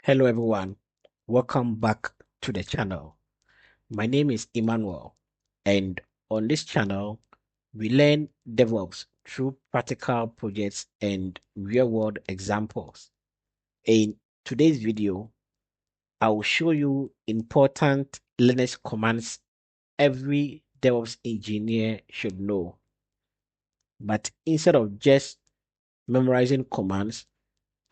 Hello everyone, welcome back to the channel. My name is Emmanuel, and on this channel, we learn DevOps through practical projects and real-world examples. In today's video, I will show you important Linux commands every DevOps engineer should know. But instead of just memorizing commands,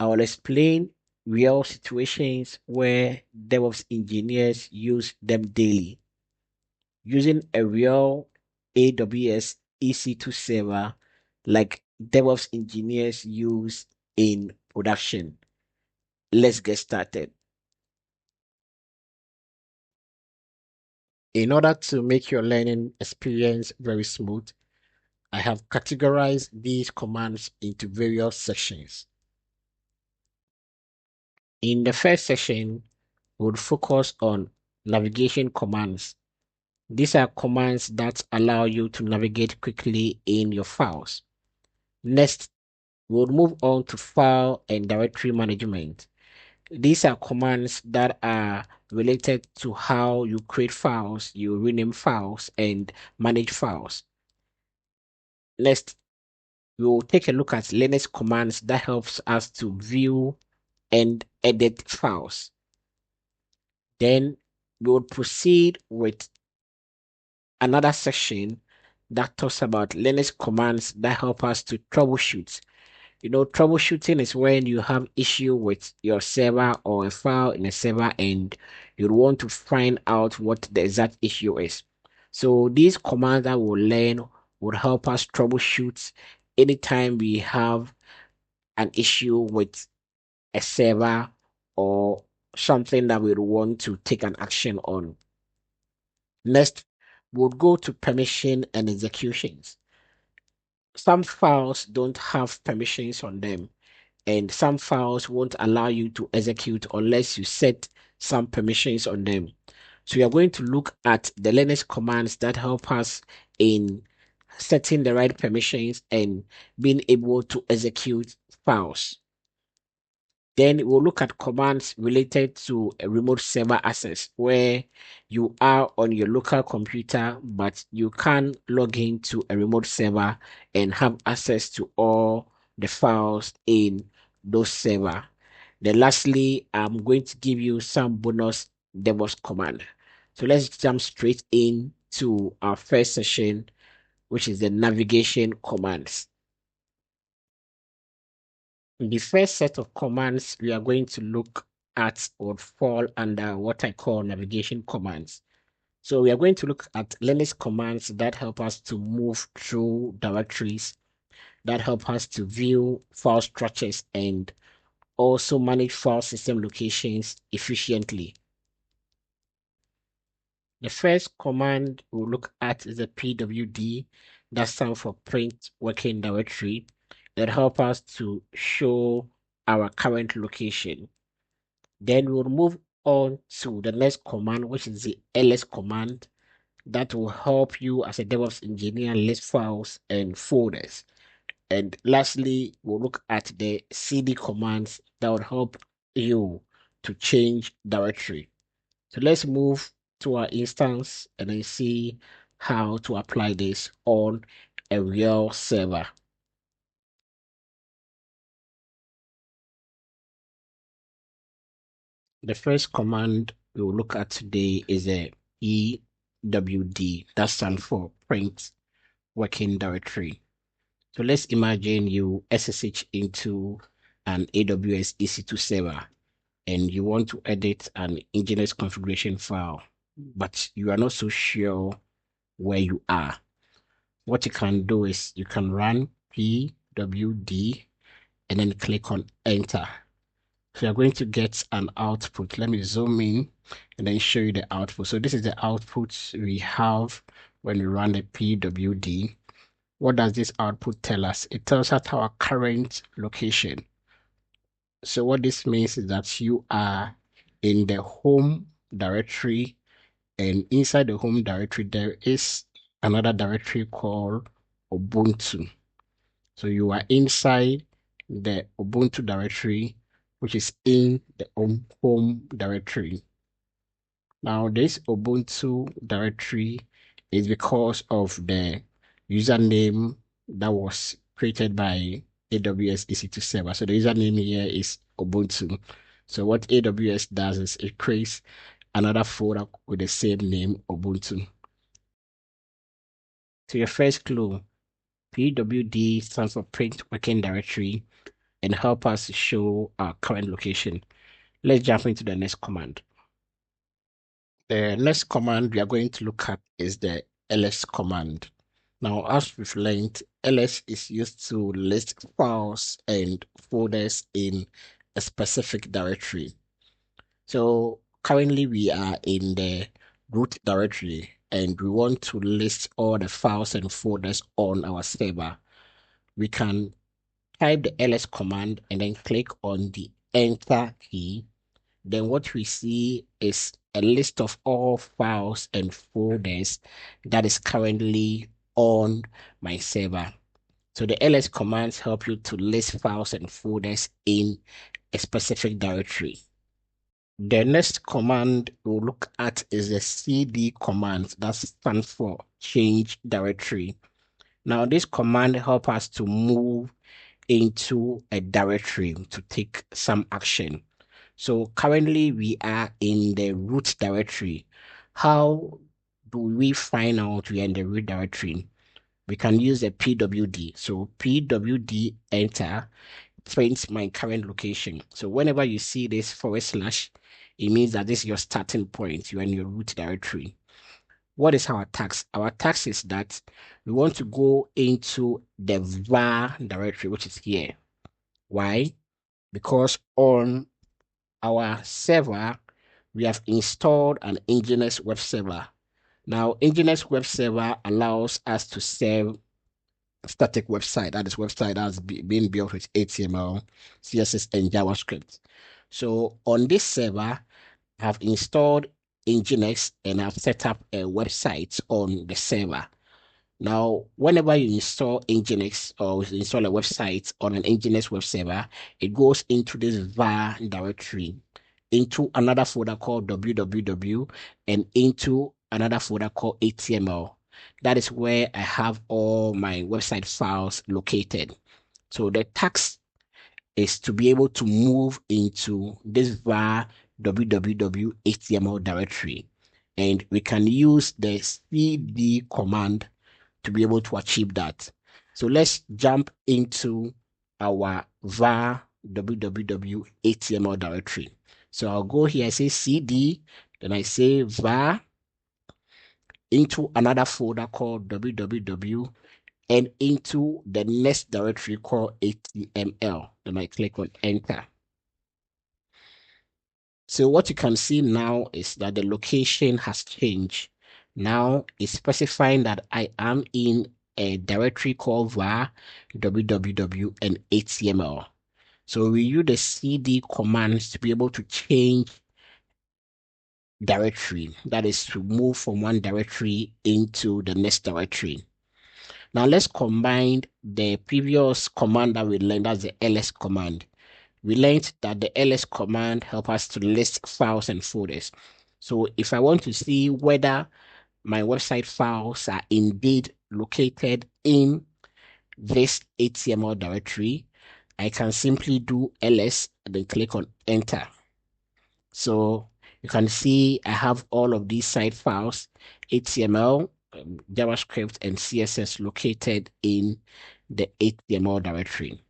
I will explain real situations where DevOps engineers use them daily, using a real AWS EC2 server like DevOps engineers use in production. Let's get started. In order to make your learning experience very smooth, I have categorized these commands into various sections. In the first section, we'll focus on navigation commands. These are commands that allow you to navigate quickly in your files. Next, we'll move on to file and directory management. These are commands that are related to how you create files, you rename files, and manage files. Next, we will take a look at Linux commands that helps us to view and edit files. Then we will proceed with another section that talks about Linux commands that help us to troubleshoot. Troubleshooting is when you have issue with your server or a file in a server and you want to find out what the exact issue is. So these commands that we'll learn would help us troubleshoot anytime we have an issue with a server or something that we want to take an action on. Next, we'll go to permission and executions. Some files don't have permissions on them, and some files won't allow you to execute unless you set some permissions on them. So we are going to look at the Linux commands that help us in setting the right permissions and being able to execute files. Then we'll look at commands related to a remote server access, where you are on your local computer, but you can log into a remote server and have access to all the files in those server. Then lastly, I'm going to give you some bonus DevOps command. So let's jump straight into our first session, which is the navigation commands. The first set of commands we are going to look at would fall under what I call navigation commands. So we are going to look at Linux commands that help us to move through directories, that help us to view file structures and also manage file system locations efficiently. The first command we'll look at is the pwd, that stands for print working directory, that help us to show our current location. Then we'll move on to the next command, which is the ls command, that will help you as a DevOps engineer list files and folders. And lastly, we'll look at the cd commands that will help you to change directory. So let's move to our instance and then see how to apply this on a real server. The first command we will look at today is a pwd, that stands for print working directory. So let's imagine you SSH into an AWS EC2 server and you want to edit an engineer's configuration file, but you are not so sure where you are. What you can do is you can run pwd and then click on enter. So you're going to get an output. Let me zoom in and then show you the output. So this is the output we have when we run the pwd. What does this output tell us? It tells us our current location. So what this means is that you are in the home directory, and inside the home directory, there is another directory called Ubuntu. So you are inside the Ubuntu directory which is in the home directory. Now, this Ubuntu directory is because of the username that was created by AWS EC2 server. So the username here is Ubuntu. So what AWS does is it creates another folder with the same name, Ubuntu. So your first clue, PWD stands for print working directory and help us show our current location. Let's jump into the next command. The next command we are going to look at is the ls command. Now, as we've learned, ls is used to list files and folders in a specific directory. So currently we are in the root directory and we want to list all the files and folders on our server. We can type the ls command and then click on the enter key. Then what we see is a list of all files and folders that is currently on my server. So the ls commands help you to list files and folders in a specific directory. The next command we'll look at is the cd command that stands for change directory. Now this command helps us to move into a directory to take some action. So currently we are in the root directory. How do we find out we are in the root directory? We can use a pwd. So pwd enter prints my current location. So whenever you see this /, it means that this is your starting point. You are in your root directory. What is our task? Our task is that we want to go into the var directory, which is here. Why? Because on our server, we have installed an Nginx web server. Now, Nginx web server allows us to serve a static website. That is website that's being built with HTML, CSS, and JavaScript. So on this server, I have installed Nginx and I've set up a website on the server. Now, whenever you install Nginx or install a website on an Nginx web server, it goes into this var directory, into another folder called www, and into another folder called HTML. That is where I have all my website files located. So the task is to be able to move into this var www HTML directory. And we can use the cd command to be able to achieve that. So let's jump into our var www HTML directory. So I'll go here, I say cd, then I say var into another folder called www and into the next directory called HTML. Then I click on enter. So what you can see now is that the location has changed. Now it's specifying that I am in a directory called var www and HTML. So we use the cd commands to be able to change directory. That is to move from one directory into the next directory. Now let's combine the previous command that we learned, that's the ls command. We learned that the ls command helps us to list files and folders. So if I want to see whether my website files are indeed located in this HTML directory, I can simply do ls and then click on enter. So you can see I have all of these site files, HTML, JavaScript, and CSS located in the HTML directory.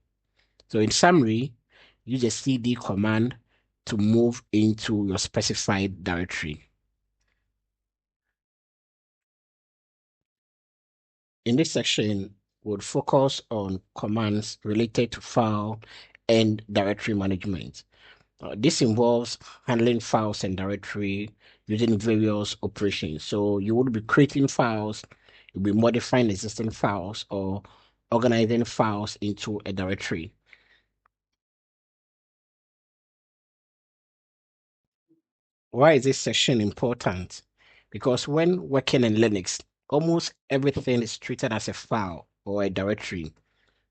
So in summary, use the cd command to move into your specified directory. In this section, we'll focus on commands related to file and directory management. This involves handling files and directory using various operations. So you will be creating files, you'll be modifying existing files, or organizing files into a directory. Why is this section important? Because when working in Linux, almost everything is treated as a file or a directory.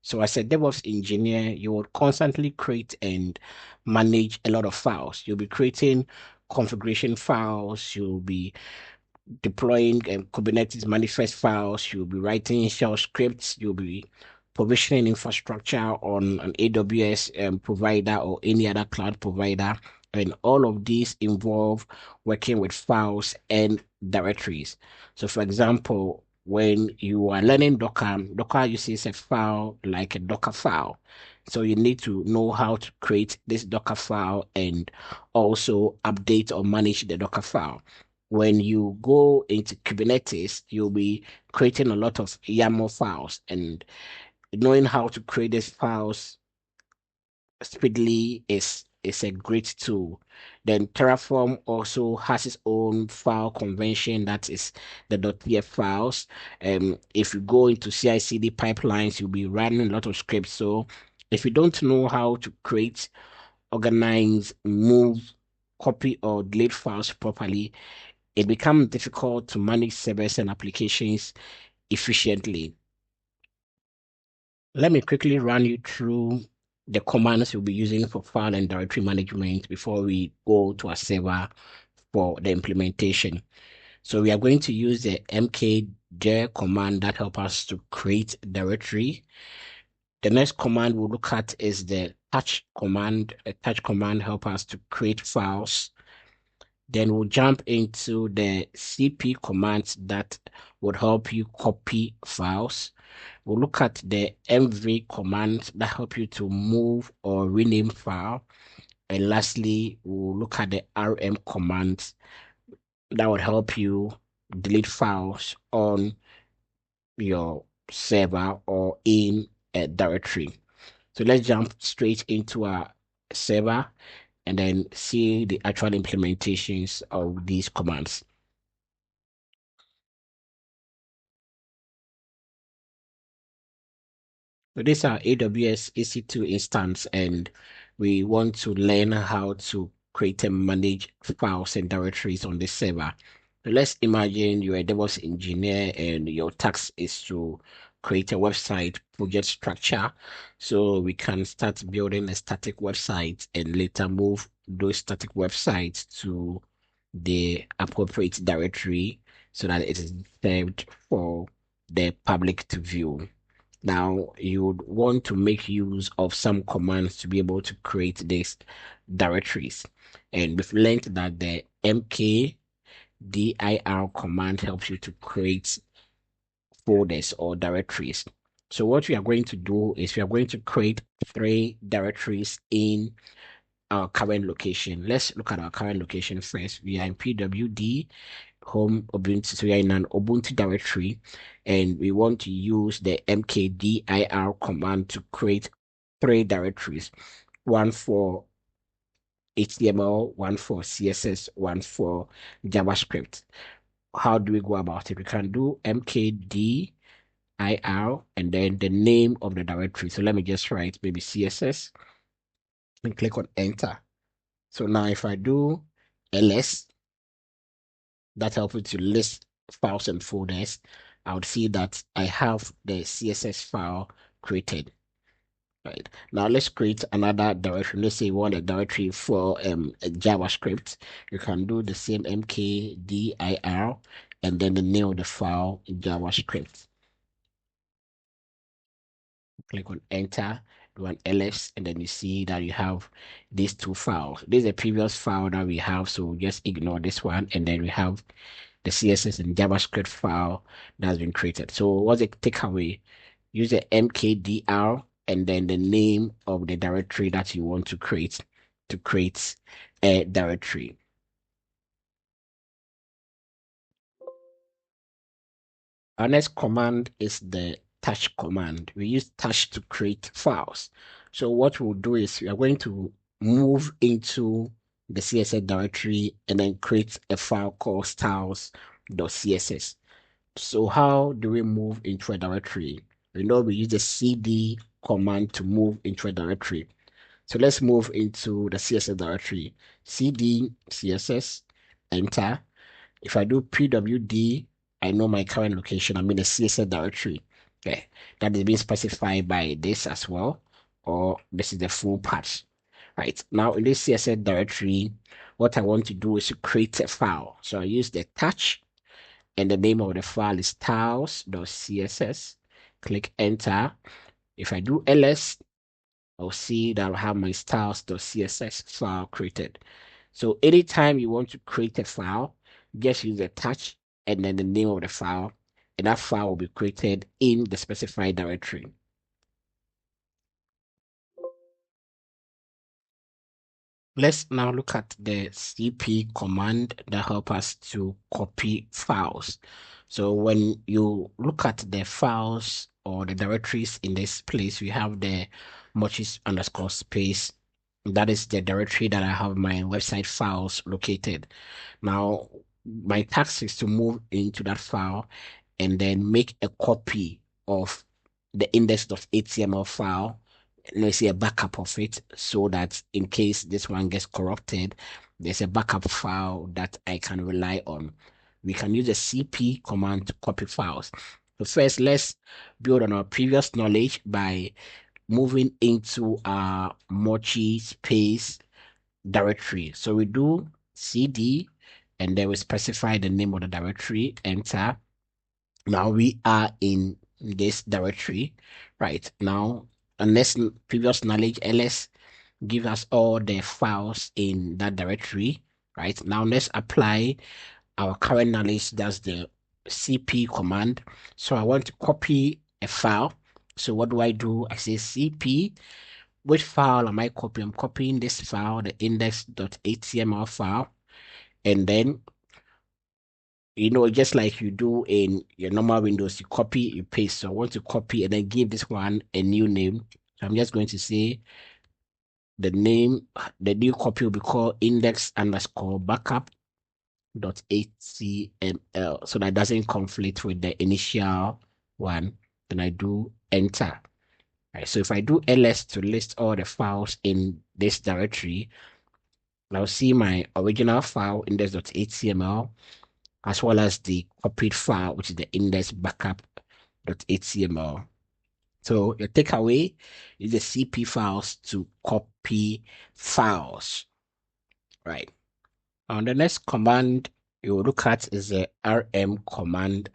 So as a DevOps engineer, you will constantly create and manage a lot of files. You'll be creating configuration files, you'll be deploying Kubernetes manifest files, you'll be writing shell scripts, you'll be provisioning infrastructure on an AWS provider or any other cloud provider. And all of these involve working with files and directories. So, for example, when you are learning Docker uses a file like a Docker file. So you need to know how to create this Docker file and also update or manage the Docker file. When you go into Kubernetes, you'll be creating a lot of YAML files, and knowing how to create these files speedily is a great tool. Then Terraform also has its own file convention that is the .tf files. If you go into CI/CD pipelines, you'll be running a lot of scripts. So if you don't know how to create, organize, move, copy, or delete files properly, it becomes difficult to manage servers and applications efficiently. Let me quickly run you through the commands you'll be using for file and directory management before we go to a server for the implementation. So we are going to use the mkdir command that helps us to create directory. The next command we'll look at is the touch command. A touch command helps us to create files. Then we'll jump into the cp commands that would help you copy files. We'll look at the mv commands that help you to move or rename file. And lastly, we'll look at the rm commands that would help you delete files on your server or in a directory. So let's jump straight into our server and then see the actual implementations of these commands. So this is our AWS EC2 instance, and we want to learn how to create and manage files and directories on this server. So let's imagine you're a DevOps engineer and your task is to create a website project structure. So we can start building a static website and later move those static websites to the appropriate directory so that it is served for the public to view. Now, you would want to make use of some commands to be able to create these directories. And we've learned that the mkdir command helps you to create folders or directories. So what we are going to do is we are going to create 3 directories in our current location. Let's look at our current location first. We are in pwd home Ubuntu. So we are in an Ubuntu directory, and we want to use the mkdir command to create 3 directories, one for HTML, one for CSS, one for JavaScript. How do we go about it? We can do mkdir and then the name of the directory. So let me just write maybe CSS and click on enter. So now if I do ls, that helps me to list files and folders. I would see that I have the CSS file created. Right. Now let's create another directory. Let's say you want a directory for a JavaScript. You can do the same mkdir and then the name of the file JavaScript. Click on enter, do an ls, and then you see that you have these 2 files. This is a previous file that we have, so just ignore this one, and then we have the CSS and JavaScript file that has been created. So what's the takeaway? Use the mkdir and then the name of the directory that you want to create a directory. Our next command is the touch command. We use touch to create files. So what we'll do is we are going to move into the CSS directory and then create a file called styles.css. So how do we move into a directory? We know we use the cd command to move into a directory. So let's move into the CSS directory. cd css, enter. If I do pwd, I know my current location. I'm in a CSS directory. Okay, that is being specified by this as well, or this is the full patch. Right now in this CSS directory, what I want to do is to create a file. So I use the touch, and the name of the file is styles.css. Click enter. If I do ls, I'll see that I have my styles.css file created. So anytime you want to create a file, just use the touch and then the name of the file, and that file will be created in the specified directory. Let's now look at the cp command that helps us to copy files. So when you look at the files or the directories in this place, we have the mochis underscore space. That is the directory that I have my website files located. Now, my task is to move into that file and then make a copy of the index.html file, let's say a backup of it, so that in case this one gets corrupted, there's a backup file that I can rely on. We can use a cp command to copy files. So first, let's build on our previous knowledge by moving into our mochi space directory. So we do cd, and then we specify the name of the directory, enter. Now we are in this directory, right? Now, unless previous knowledge, ls give us all the files in that directory, right? Now let's apply our current knowledge, that's the cp command. So I want to copy a file. So what do? I say cp. Which file am I copying? I'm copying this file, the index.html file, and then just like you do in your normal Windows, you copy, you paste. So I want to copy and then give this one a new name. So I'm just going to say the name, the new copy will be called index underscore backup dot html. So that doesn't conflict with the initial one. Then I do enter. Right, so if I do ls to list all the files in this directory, I'll see my original file index.html as well as the copied file, which is the index backup.html. So the takeaway is the CP files to copy files, right? The next command you will look at is the rm command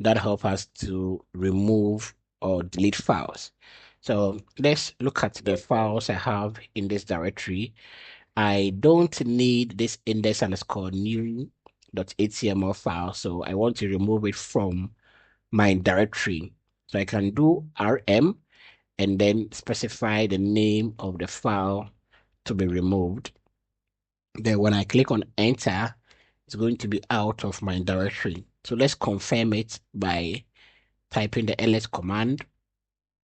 that helps us to remove or delete files. So let's look at the files I have in this directory. I don't need this index underscore new.html file, so I want to remove it from my directory. So I can do rm and then specify the name of the file to be removed. Then when I click on enter, it's going to be out of my directory. So let's confirm it by typing the ls command.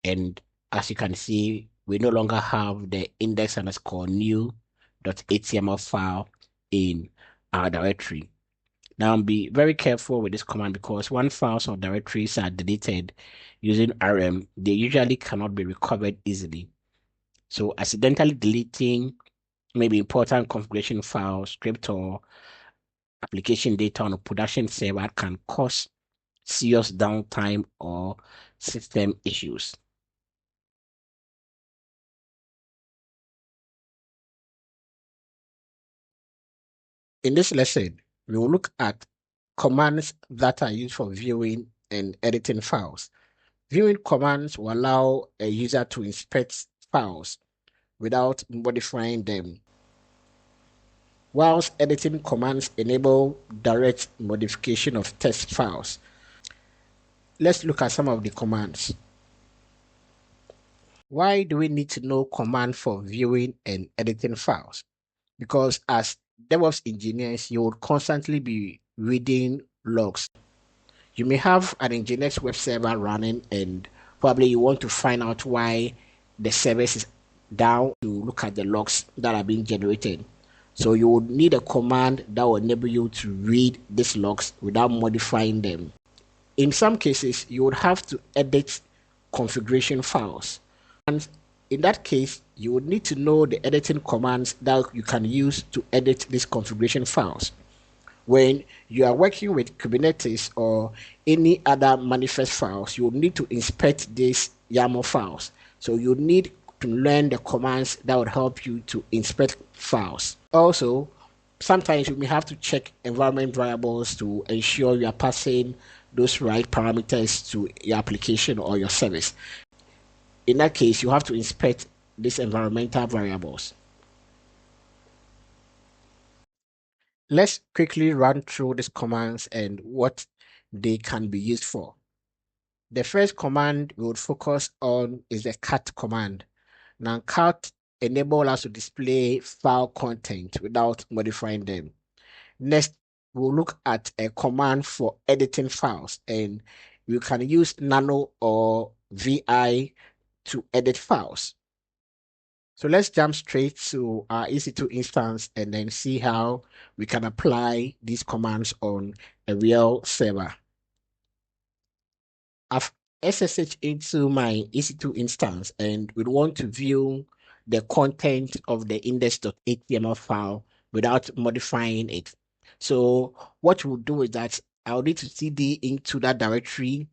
And as you can see, we no longer have the index underscore new.html file in our directory. Now, be very careful with this command because when files or directories are deleted using rm, they usually cannot be recovered easily. So accidentally deleting maybe important configuration file, script, or application data on a production server can cause serious downtime or system issues. In this lesson, we will look at commands that are used for viewing and editing files. Viewing commands will allow a user to inspect files without modifying them, whilst editing commands enable direct modification of text files. Let's look at some of the commands. Why do we need to know command for viewing and editing files? Because as DevOps engineers, you would constantly be reading logs. You may have an Nginx web server running and probably you want to find out why the service is down to look at the logs that are being generated. So you would need a command that will enable you to read these logs without modifying them. In some cases, you would have to edit configuration files. And in that case, you would need to know the editing commands that you can use to edit these configuration files. When you are working with Kubernetes or any other manifest files, you need to inspect these YAML files. So you need to learn the commands that would help you to inspect files. Also, sometimes you may have to check environment variables to ensure you are passing those right parameters to your application or your service. In that case, you have to inspect these environmental variables. Let's quickly run through these commands and what they can be used for. The first command we would focus on is the cat command. Now, cat enables us to display file content without modifying them. Next, we'll look at a command for editing files, and you can use nano or vi to edit files. So let's jump straight to our EC2 instance and then see how we can apply these commands on a real server. I've SSH into my EC2 instance and we want to view the content of the index.html file without modifying it. So what we'll do is that I'll need to cd into that directory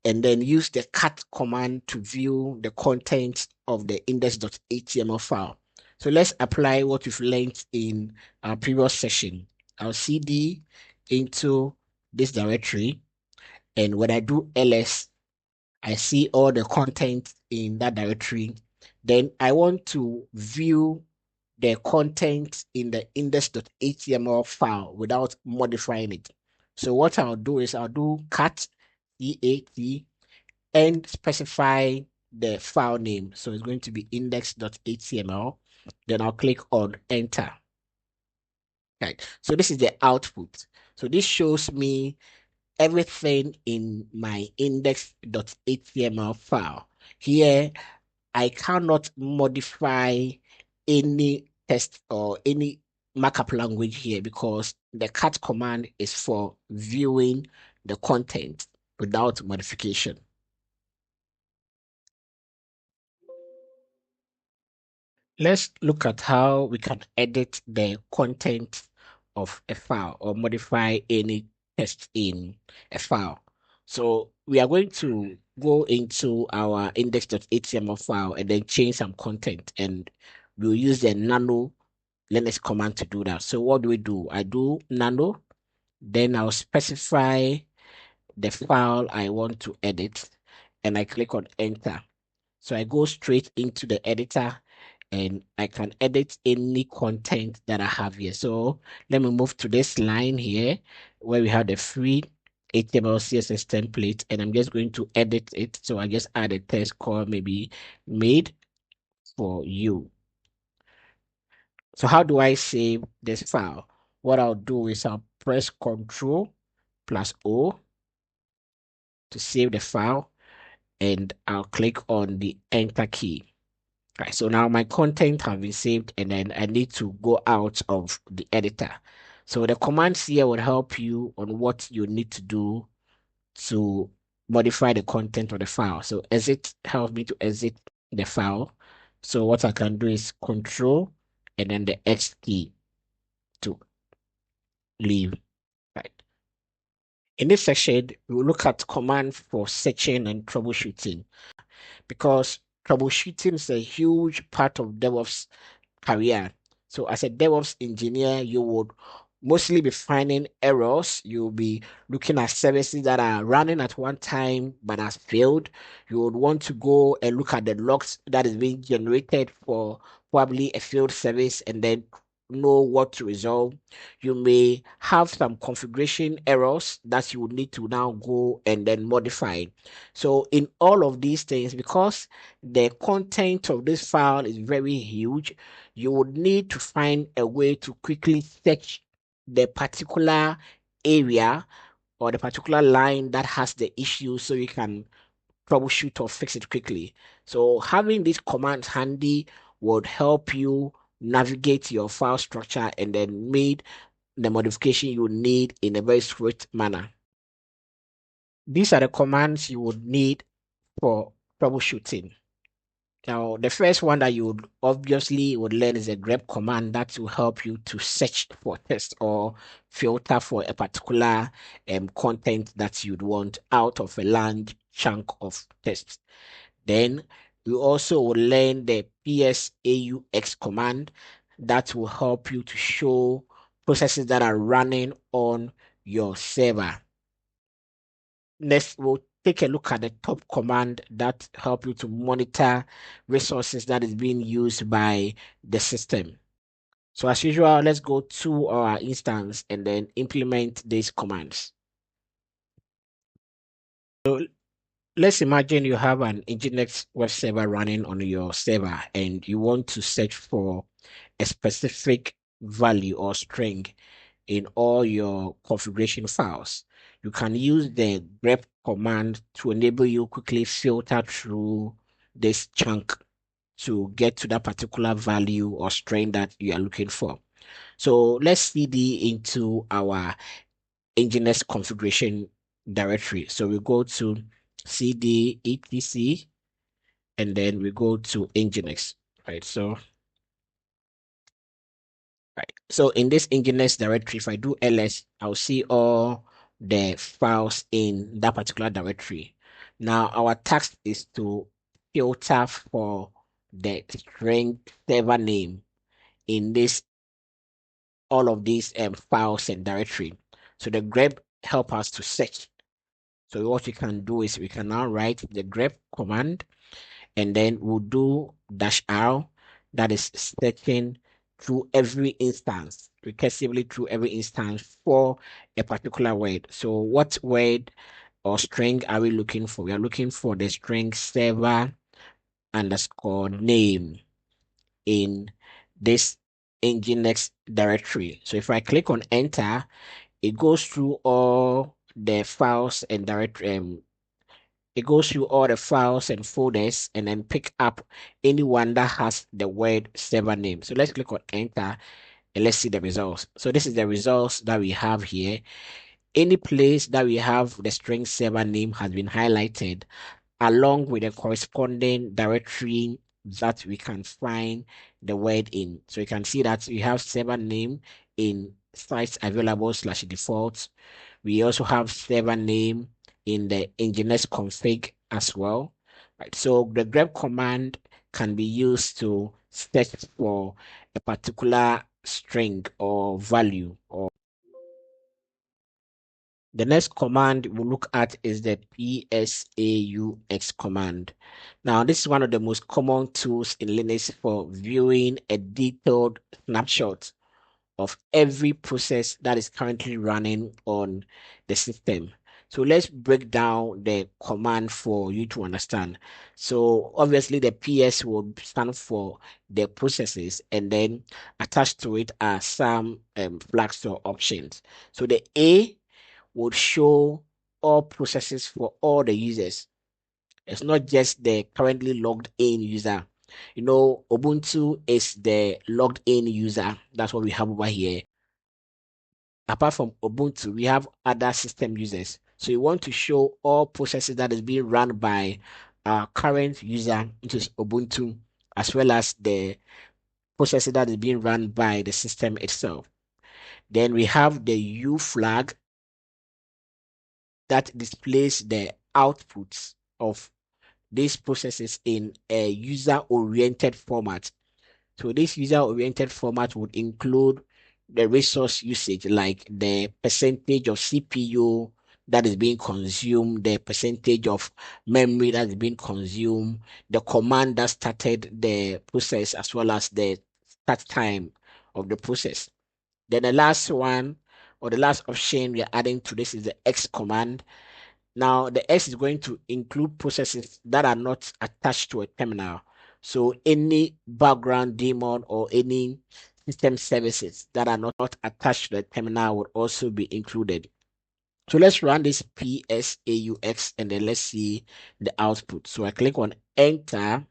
and then use the cat command to view the contents of the index.html file. So let's apply what we've learned in our previous session. I'll cd into this directory, and when I do ls, I see all the content in that directory. Then I want to view the content in the index.html file without modifying it. So what I'll do is I'll do cat cat and specify the file name. So it's going to be index.html. Then I'll click on enter. Right. So this is the output. So this shows me everything in my index.html file. Here, I cannot modify any text or any markup language here because the cat command is for viewing the content without modification. Let's look at how we can edit the content of a file or modify any text in a file. So we are going to go into our index.html file and then change some content, and we'll use the nano Linux command to do that. So what do? I do nano, then I'll specify the file I want to edit, and I click on enter. So I go straight into the editor and I can edit any content that I have here. So let me move to this line here where we have the free HTML CSS template, and I'm just going to edit it. So I just add a text called maybe made for you. So how do I save this file? What I'll do is I'll press Ctrl plus O to save the file, and I'll click on the enter key. Right, so now my content have been saved, and then I need to go out of the editor. So the commands here will help you on what you need to do to modify the content of the file. So exit helps me to exit the file. So what I can do is Control and then the X key to leave. Right. In this section, we will look at commands for searching and troubleshooting, because troubleshooting is a huge part of DevOps career. So as a DevOps engineer, you would mostly be finding errors. You'll be looking at services that are running at one time but has failed. You would want to go and look at the logs that is being generated for probably a failed service and then know what to resolve. You may have some configuration errors that you would need to now go and then modify. So in all of these things, because the content of this file is very huge, you would need to find a way to quickly search the particular area or the particular line that has the issue so you can troubleshoot or fix it quickly. So having these commands handy would help you navigate your file structure and then make the modification you need in a very swift manner. These are the commands you would need for troubleshooting. Now, the first one that you would obviously would learn is a grep command that will help you to search for text or filter for a particular content that you'd want out of a large chunk of text. Then you also will learn the PSAUX command that will help you to show processes that are running on your server. Next, we'll take a look at the top command that help you to monitor resources that is being used by the system. So as usual, let's go to our instance and then implement these commands. So let's imagine you have an Nginx web server running on your server and you want to search for a specific value or string in all your configuration files. You can use the grep command to enable you quickly filter through this chunk to get to that particular value or string that you are looking for. So let's cd into our Nginx configuration directory. So we go to cd etc and then we go to Nginx, right? So in this Nginx directory, if I do ls, I'll see all the files in that particular directory. Now our task is to filter for the string server name in this all of these files and directory. So the grep help us to search. So what we can do is we can now write the grep command and then we'll do -r that is searching through every instance, recursively through every instance for a particular word. So what word or string are we looking for? We are looking for the string server underscore name in this Nginx directory. So if I click on enter, it goes through all the files and directory. It goes through all the files and folders and then pick up anyone that has the word server name. So let's click on enter and let's see the results. So this is the results that we have here. Any place that we have the string server name has been highlighted along with the corresponding directory that we can find the word in. So you can see that we have server name in sites available / default. We also have server name in the Nginx config as well. Right. So the grep command can be used to search for a particular string or value. Or the next command we'll look at is the PSAUX command. Now, this is one of the most common tools in Linux for viewing a detailed snapshot of every process that is currently running on the system. So let's break down the command for you to understand. So obviously the PS will stand for the processes and then attached to it are some flags or options. So the A would show all processes for all the users. It's not just the currently logged in user. You know, Ubuntu is the logged in user. That's what we have over here. Apart from Ubuntu, we have other system users. So you want to show all processes that is being run by our current user, which is Ubuntu, as well as the processes that is being run by the system itself. Then we have the U flag that displays the outputs of these processes in a user-oriented format. So this user-oriented format would include the resource usage, like the percentage of CPU that is being consumed, the percentage of memory that is being consumed, the command that started the process, as well as the start time of the process. Then the last one, or the last option we are adding to this is the X command. Now, the X is going to include processes that are not attached to a terminal. So any background daemon or any system services that are not attached to the terminal would also be included. So let's run this PSAUX and then let's see the output. So I click on enter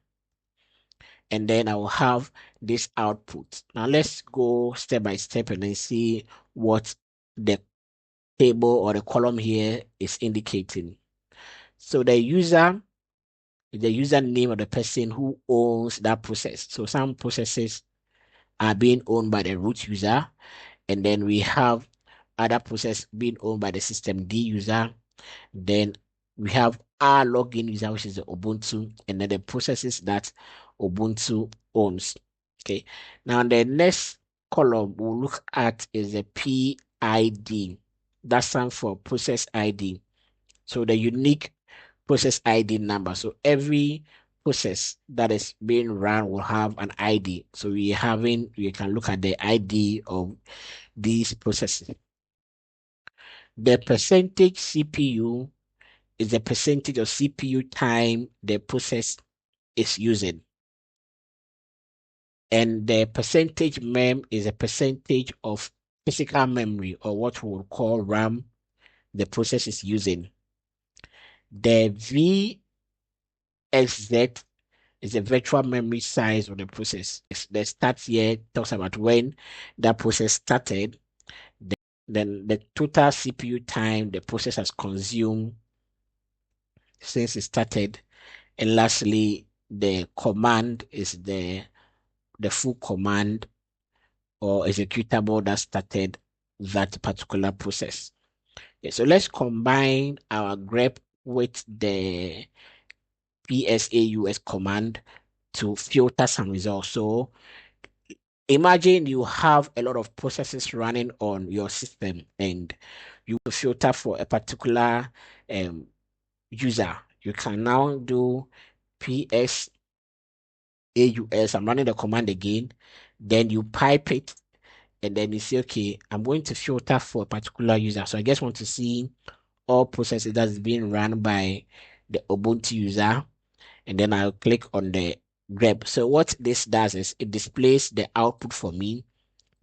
and then I will have this output. Now let's go step by step and then see what the table or the column here is indicating. So the user the username of the person who owns that process. So some processes are being owned by the root user, and then we have other process being owned by the system D user. Then we have our login user, which is the Ubuntu, and then the processes that Ubuntu owns. Okay. Now the next column we'll look at is the PID. That stands for process ID. So the unique process ID number. So every process that is being run will have an ID. So we can look at the ID of these processes. The percentage CPU is the percentage of CPU time the process is using. And the percentage mem is a percentage of physical memory, or what we would call RAM, the process is using. The VXZ is the virtual memory size of the process. The start here talks about when that process started, then the total CPU time the process has consumed since it started, and lastly, the command is the full command or executable that started that particular process. Okay, so let's combine our grep with the PSAUS command to filter some results. So imagine you have a lot of processes running on your system and you filter for a particular user. You can now do PSAUS. I'm running the command again. Then you pipe it and then you say, okay, I'm going to filter for a particular user. So I just want to see all processes that's being run by the Ubuntu user, and then I'll click on the grep. So what this does is it displays the output for me.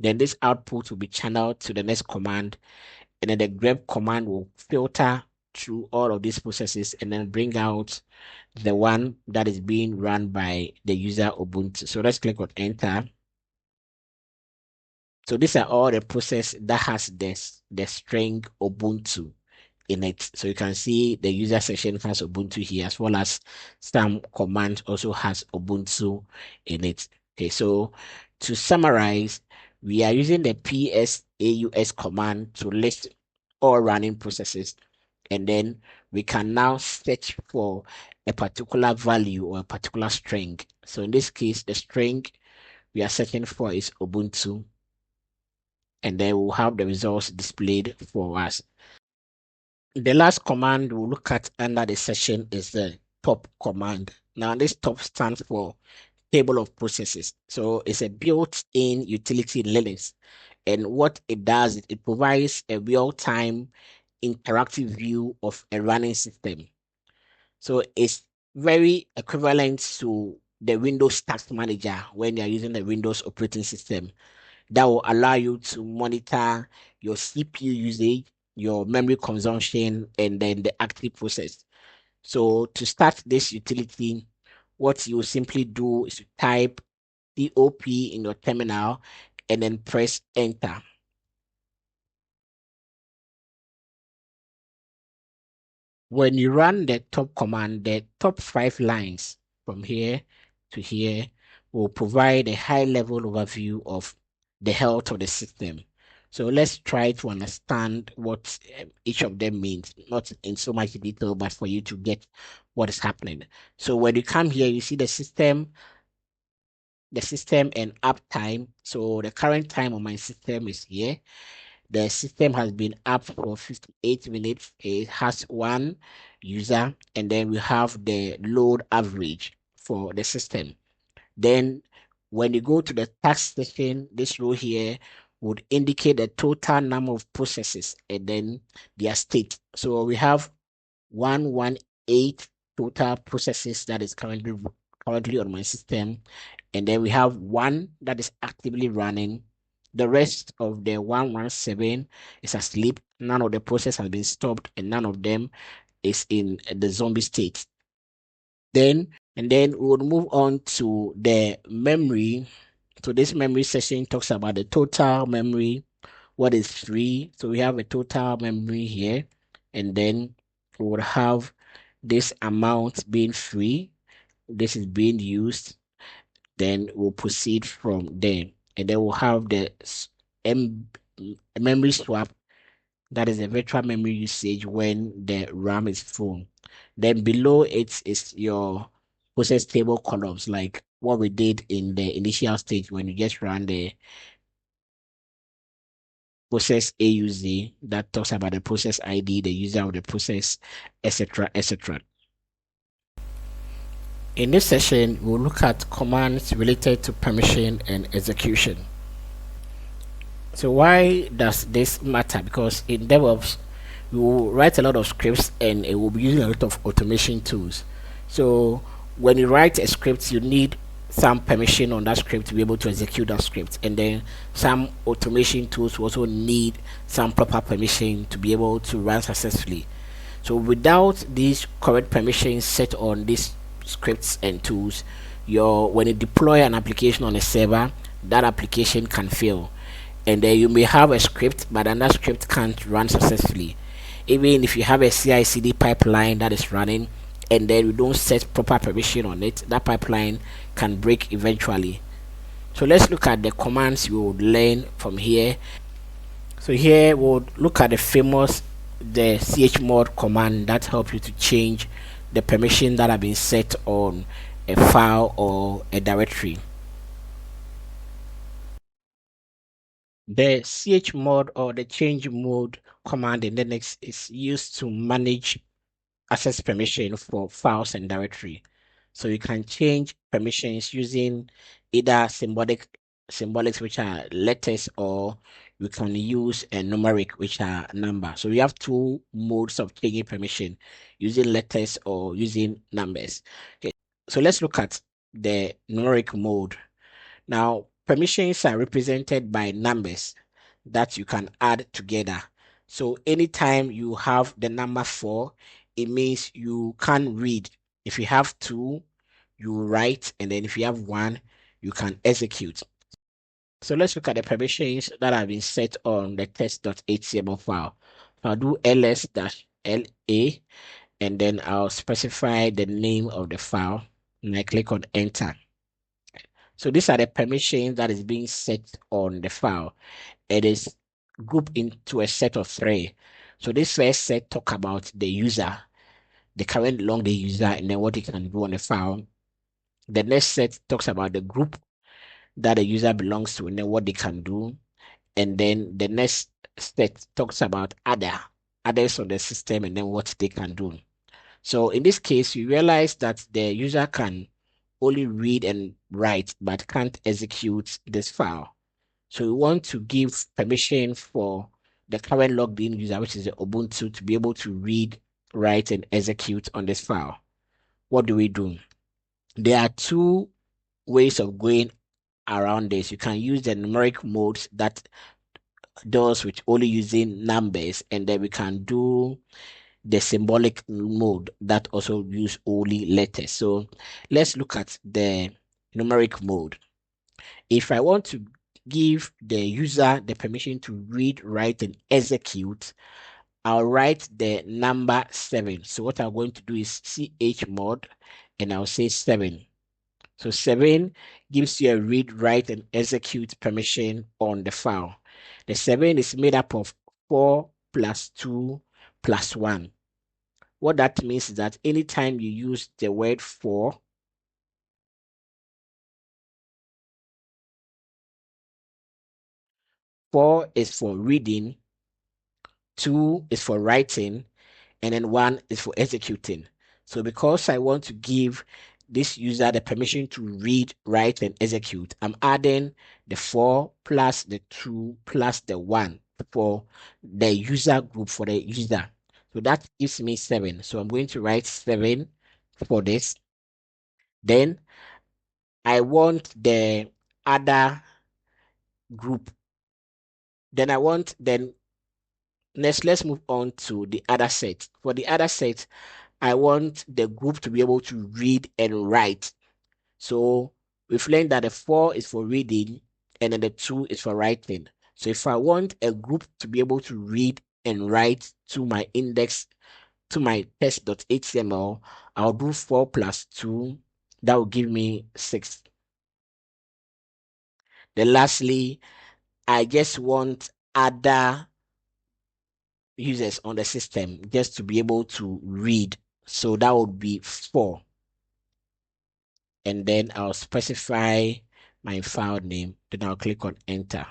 Then this output will be channeled to the next command, and then the grep command will filter through all of these processes and then bring out the one that is being run by the user Ubuntu. So let's click on enter. So these are all the process that has the string Ubuntu in it. So you can see the user section has Ubuntu here, as well as some command also has Ubuntu in it. Okay, so to summarize, we are using the PSAUS command to list all running processes, and then we can now search for a particular value or a particular string. So in this case, the string we are searching for is Ubuntu, and then we'll have the results displayed for us. The last command we'll look at under the session is the top command. Now, this top stands for table of processes. So it's a built-in utility in Linux. And what it does, it provides a real-time interactive view of a running system. So it's very equivalent to the Windows Task Manager when you're using the Windows operating system. That will allow you to monitor your CPU usage, your memory consumption, and then the active process. So to start this utility, what you simply do is to type TOP in your terminal and then press enter. When you run the top command, the top 5 lines from here to here will provide a high level overview of the health of the system. So let's try to understand what each of them means, not in so much detail, but for you to get what is happening. So when you come here, you see the system and uptime. So the current time on my system is here. The system has been up for 58 minutes. It has one user, and then we have the load average for the system. Then when you go to the task section, this row here would indicate the total number of processes and then their state. So we have 118 total processes that is currently on my system, and then we have one that is actively running. The rest of the 117 is asleep. None of the process has been stopped, and none of them is in the zombie state. And then we would move on to the memory. So this memory session talks about the total memory, what is free. So we have a total memory here, and then we would have this amount being free. this is being used, then we'll proceed from there. And then we'll have the M memory swap, that is the virtual memory usage when the RAM is full. Then below it is your process table columns, like what we did in the initial stage when you just ran the process AUZ that talks about the process ID, the user of the process, etc., etc. In this session, we'll look at commands related to permission and execution. So why does this matter? Because in DevOps, we will write a lot of scripts and it will be using a lot of automation tools. So when you write a script, you need some permission on that script to be able to execute that script. And then some automation tools will also need some proper permission to be able to run successfully. So without these correct permissions set on these scripts and tools, when you deploy an application on a server, that application can fail. And then you may have a script, but then that script can't run successfully. Even if you have a CI/CD pipeline that is running, and then you don't set proper permission on it, that pipeline can break eventually. So let's look at the commands you would learn from here. So here we'll look at the chmod command that helps you to change the permission that have been set on a file or a directory. The chmod or the change mode command in Linux is used to manage access permission for files and directory. So you can change permissions using either symbolics, which are letters, or you can use a numeric, which are number. So we have two modes of changing permission, using letters or using numbers. Okay, so let's look at the numeric mode. Now, permissions are represented by numbers that you can add together. So anytime you have the number 4, it means you can read. If you have 2, you write, and then if you have 1, you can execute. So let's look at the permissions that have been set on the test.html file. I'll do ls-la, and then I'll specify the name of the file, and I click on enter. So these are the permissions that is being set on the file. It is grouped into a set of 3. So this first set talk about the user, the current long the user, and then what it can do on the file. The next set talks about the group that the user belongs to and then what they can do. And then the next set talks about others on the system and then what they can do. So in this case, you realize that the user can only read and write, but can't execute this file. So we want to give permission for the current logged in user, which is the Ubuntu, to be able to read, write, and execute on this file. What do we do? There are two ways of going around this. You can use the numeric modes that does with only using numbers, and then we can do the symbolic mode that also use only letters. So let's look at the numeric mode. If I want to give the user the permission to read, write, and execute, I'll write the number 7. So what I'm going to do is chmod, and I'll say 7. So 7 gives you a read, write, and execute permission on the file. The 7 is made up of 4 plus 2 plus 1. What that means is that anytime you use the word 4 is for reading, 2 is for writing, and then 1 is for executing. So because I want to give this user the permission to read, write, and execute, I'm adding the 4 plus the 2 plus the 1 for the user group, for the user. So that gives me 7. So I'm going to write 7 for this. Then I want the other group. Then let's move on to the other set. For the other set, I want the group to be able to read and write. So we've learned that the 4 is for reading and then the 2 is for writing. So if I want a group to be able to read and write to my index, to my test.html, I'll do 4 plus 2 That will give me 6. Then lastly, I just want other users on the system just to be able to read. So that would be 4. And then I'll specify my file name. Then I'll click on enter.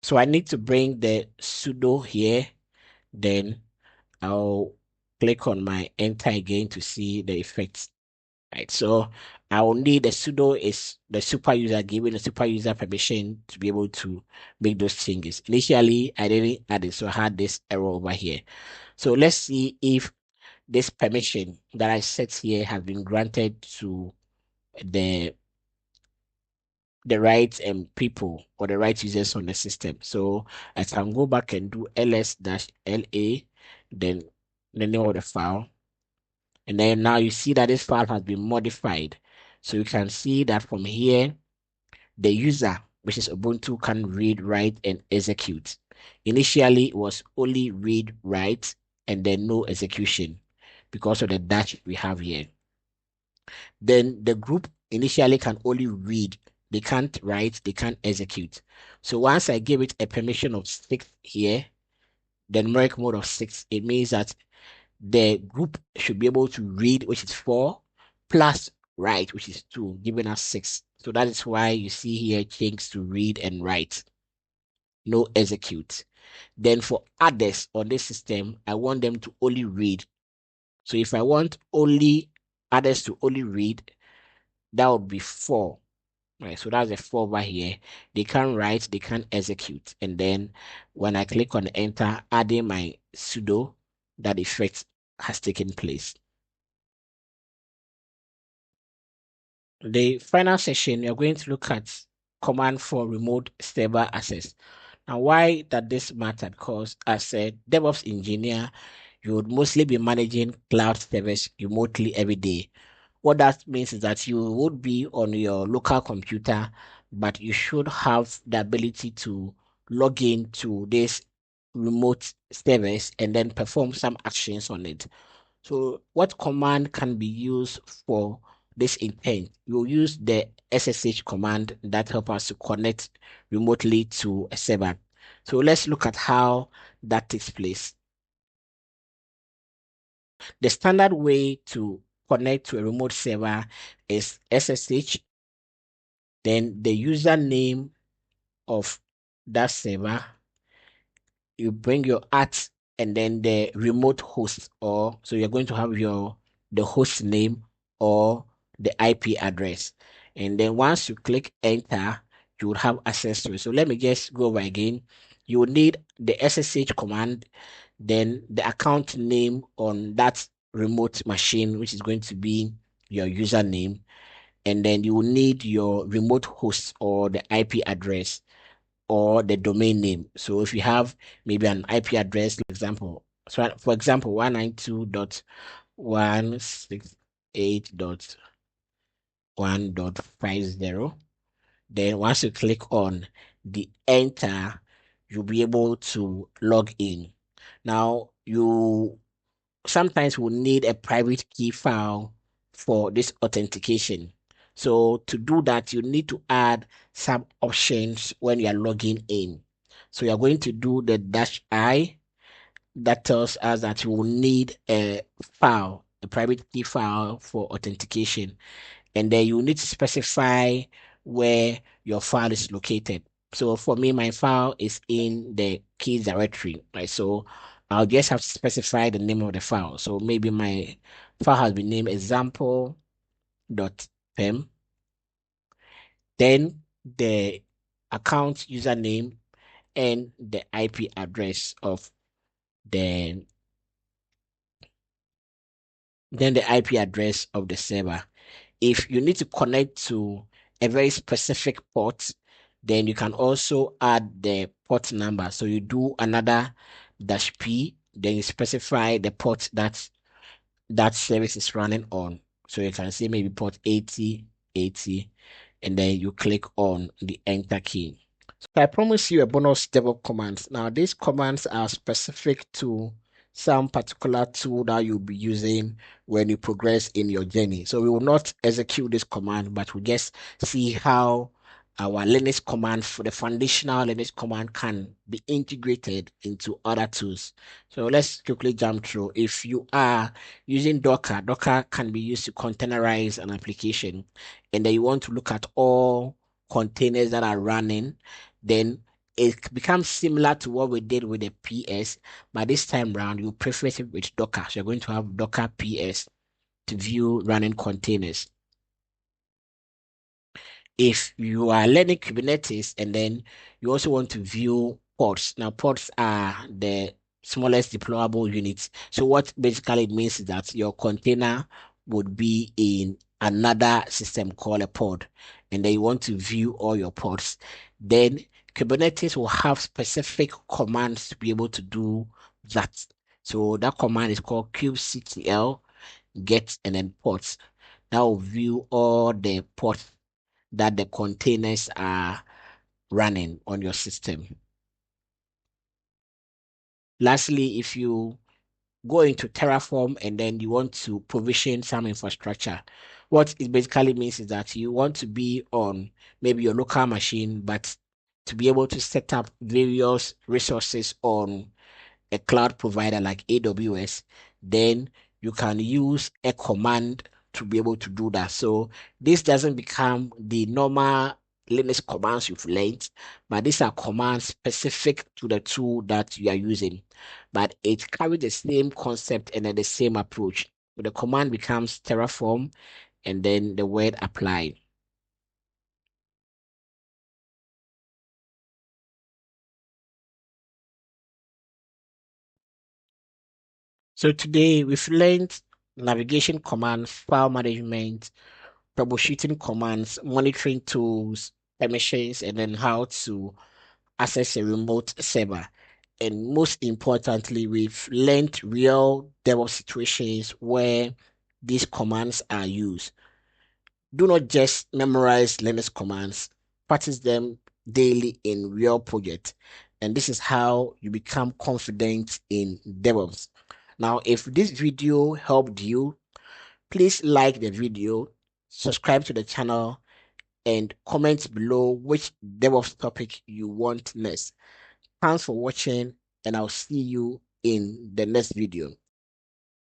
So I need to bring the sudo here. Then I'll click on my enter again to see the effects. Right. So I will need the sudo is the super user giving the super user permission to be able to make those changes. Initially, I didn't add it, so I had this error over here. So let's see if this permission that I set here has been granted to the right people or the right users on the system. So I can go back and do ls-la, then the name of the file. And then now you see that this file has been modified. So you can see that from here, the user, which is Ubuntu, can read, write, and execute. Initially, it was only read, write, and then no execution because of the dash we have here. Then the group initially can only read. They can't write, they can't execute. So once I give it a permission of 6 here, the numeric mode of 6, it means that the group should be able to read, which is 4, plus write, which is 2, giving us 6. So that is why you see here change to read and write, no execute. Then for others on this system, I want them to only read. So if I want only others to only read, that would be 4. Right, so that's a 4 over here. They can write, they can execute. And then when I click on enter, adding my sudo, that effect has taken place. The final session, you're going to look at command for remote server access. Now, why that this matter? Because as a DevOps engineer, you would mostly be managing cloud servers remotely every day. What that means is that you would be on your local computer, but you should have the ability to log in to this remote service and then perform some actions on it. So what command can be used for this intent? You'll use the SSH command that help us to connect remotely to a server. So let's look at how that takes place. The standard way to connect to a remote server is SSH, then the username of that server, you bring your at and then the remote host, or so you're going to have the host name or the IP address. And then once you click enter, you will have access to it. So let me just go over again. You will need the SSH command, then the account name on that remote machine, which is going to be your username. And then you will need your remote host or the IP address or the domain name. So if you have maybe an IP address, for example, 192.168.1.50, then once you click on the enter, you'll be able to log in. Now, you sometimes will need a private key file for this authentication. So to do that, you need to add some options when you are logging in. So you're going to do the -I. That tells us that you will need a file, a private key file for authentication. And then you need to specify where your file is located. So for me, my file is in the keys directory, right? So I'll just have to specify the name of the file. So maybe my file has been named example.pem. Then the account username and the IP address of the IP address of the server. If you need to connect to a very specific port, then you can also add the port number. So you do another -P, then you specify the port that service is running on. So you can say maybe port 8080, and then you click on the enter key. So I promise you a bonus DevOps commands. Now, these commands are specific to some particular tool that you'll be using when you progress in your journey. So we will not execute this command, but we just see how our Linux command for the foundational Linux command can be integrated into other tools. So let's quickly jump through. If you are using Docker, Docker can be used to containerize an application, and then you want to look at all containers that are running, then it becomes similar to what we did with the PS, but this time around you preface it with Docker. So you're going to have Docker PS to view running containers. If you are learning Kubernetes and then you also want to view pods. Now, pods are the smallest deployable units. So what basically it means is that your container would be in another system called a pod, and then you want to view all your pods. Then Kubernetes will have specific commands to be able to do that. So that command is called kubectl get and then pods. That will view all the pods that the containers are running on your system. Lastly, if you go into Terraform and then you want to provision some infrastructure, what it basically means is that you want to be on maybe your local machine, but to be able to set up various resources on a cloud provider like AWS, then you can use a command to be able to do that. So this doesn't become the normal Linux commands you've learned, but these are commands specific to the tool that you are using. But it carries the same concept and then the same approach. So the command becomes Terraform and then the word apply. So today we've learned navigation commands, file management, troubleshooting commands, monitoring tools, permissions, and then how to access a remote server. And most importantly, we've learned real DevOps situations where these commands are used. Do not just memorize Linux commands, practice them daily in real projects. And this is how you become confident in DevOps. Now, if this video helped you, please like the video, subscribe to the channel, and comment below which DevOps topic you want next. Thanks for watching, and I'll see you in the next video.